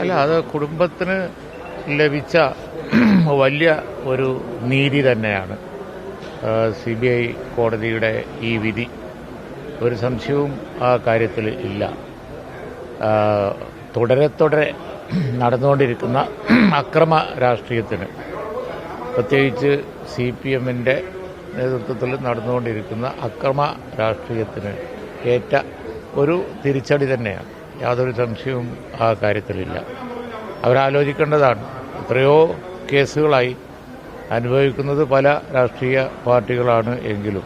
അല്ല, അത് കുടുംബത്തിന് ലഭിച്ച വലിയ ഒരു നീതി തന്നെയാണ്. CBI കോടതിയുടെ ഈ വിധി, ഒരു സംശയവും ആ കാര്യത്തിൽ ഇല്ല. തുടരെ നടന്നുകൊണ്ടിരിക്കുന്ന അക്രമ രാഷ്ട്രീയത്തിന്, പ്രത്യേകിച്ച് CPMന്റെ നേതൃത്വത്തിൽ നടന്നുകൊണ്ടിരിക്കുന്ന അക്രമ രാഷ്ട്രീയത്തിന് ഏറ്റ ഒരു തിരിച്ചടി തന്നെയാണ്. യാതൊരു സംശയവും ആ കാര്യത്തിലില്ല. അവരാലോചിക്കേണ്ടതാണ്. എത്രയോ കേസുകളായി അനുഭവിക്കുന്നത് പല രാഷ്ട്രീയ പാർട്ടികളാണ് എങ്കിലും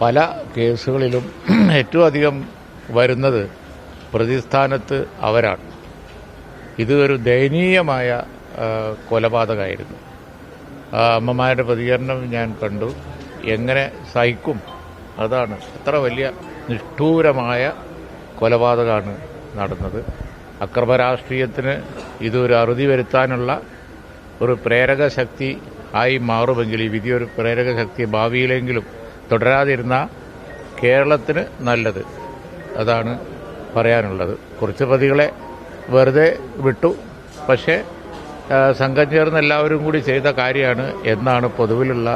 പല കേസുകളിലും ഏറ്റവും അധികം വരുന്നത് പ്രതിസ്ഥാനത്ത് അവരാണ്. ഇത് ഒരു ദയനീയമായ കൊലപാതകമായിരുന്നു. അമ്മമാരുടെ പ്രതികരണം ഞാൻ കണ്ടു. എങ്ങനെ സഹിക്കും? അതാണ്, അത്ര വലിയ നിഷ്ഠൂരമായ കൊലപാതകമാണ് നടന്നത്. അക്രമരാഷ്ട്രീയത്തിന് ഇതൊരു അറുതി വരുത്താനുള്ള ഒരു പ്രേരക ശക്തി ആയി മാറുമെങ്കിൽ, ഈ വിധി ഒരു പ്രേരക ശക്തി ഭാവിയിലെങ്കിലും തുടരാതിരുന്ന കേരളത്തിന് നല്ലത്. അതാണ് പറയാനുള്ളത്. കുറച്ച് പ്രതികളെ വെറുതെ വിട്ടു, പക്ഷേ സംഘം ചേർന്ന് എല്ലാവരും കൂടി ചെയ്ത കാര്യമാണ് എന്നാണ് പൊതുവിലുള്ള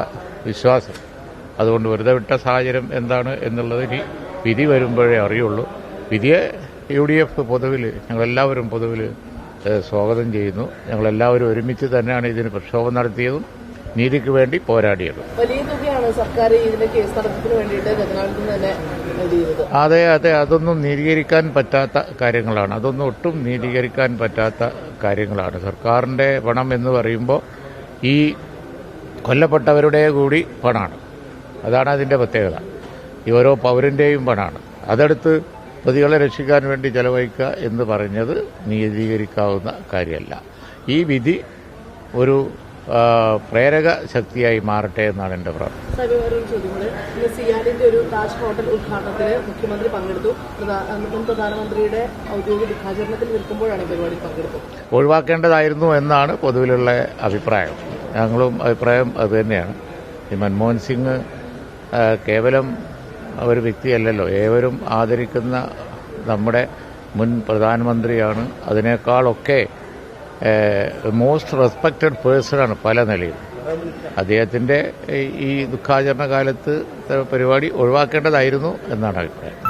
വിശ്വാസം. അതുകൊണ്ട് വെറുതെ വിട്ട സാഹചര്യം എന്താണ് എന്നുള്ളത് ഇനി വിധി വരുമ്പോഴേ അറിയുള്ളൂ. വിധിയെ UDF പൊതുവിൽ, ഞങ്ങളെല്ലാവരും പൊതുവിൽ സ്വാഗതം ചെയ്യുന്നു. ഞങ്ങളെല്ലാവരും ഒരുമിച്ച് തന്നെയാണ് ഇതിന് പ്രക്ഷോഭം നടത്തിയതും നീതിക്ക് വേണ്ടി പോരാടിയതും. വലിയ തുകയാണ് സർക്കാർ ഇതിന്റെ കേസ് നടത്തിപ്പിന് വേണ്ടിയിട്ട് ഖജനാവിൽ തന്നെ നേടിയത്. അതെ, അതൊന്നും നീതീകരിക്കാൻ പറ്റാത്ത കാര്യങ്ങളാണ്. അതൊന്നും ഒട്ടും നീതീകരിക്കാൻ പറ്റാത്ത കാര്യങ്ങളാണ്. സർക്കാരിന്റെ പണം എന്ന് പറയുമ്പോൾ ഈ കൊല്ലപ്പെട്ടവരുടെ കൂടി പണമാണ്. അതാണ് അതിന്റെ പ്രത്യേകത. ഈ ഓരോ പൗരന്റെയും പണമാണ്. അതെടുത്ത് പ്രതികളെ രക്ഷിക്കാൻ വേണ്ടി ചെലവഴിക്കുക എന്ന് പറഞ്ഞത് നീതീകരിക്കാവുന്ന കാര്യമല്ല. ഈ വിധി ഒരു പ്രേരക ശക്തിയായി മാറട്ടെ എന്നാണ് എന്റെ പ്രാർത്ഥന. സിയാലിന്റെ ഒരു താജ് ഹോട്ടൽ ഉദ്ഘാടനത്തിന് മുഖ്യമന്ത്രി പങ്കെടുത്തു. പ്രധാനമന്ത്രിയുടെ ഔദ്യോഗിക ദുഃഖാചരണത്തിൽ നിൽക്കുമ്പോഴാണ് പരിപാടിയിൽ പങ്കെടുത്തത്. ഒഴിവാക്കേണ്ടതായിരുന്നു എന്നാണ് പൊതുവിലുള്ള അഭിപ്രായം. ഞങ്ങളും അഭിപ്രായം അതുതന്നെയാണ്. ഈ മൻമോഹൻ സിംഗ് കേവലം ഒരു വ്യക്തിയല്ലല്ലോ, ഏവരും ആദരിക്കുന്ന നമ്മുടെ മുൻ പ്രധാനമന്ത്രിയാണ്. അതിനേക്കാളൊക്കെ മോസ്റ്റ് റെസ്പെക്റ്റഡ് പേഴ്സണാണ് പല നിലയിൽ. അദ്ദേഹത്തിന്റെ ഈ ദുഃഖാചരണ കാലത്ത് പരിപാടി ഒഴിവാക്കേണ്ടതായിരുന്നു എന്നാണ് അഭിപ്രായം.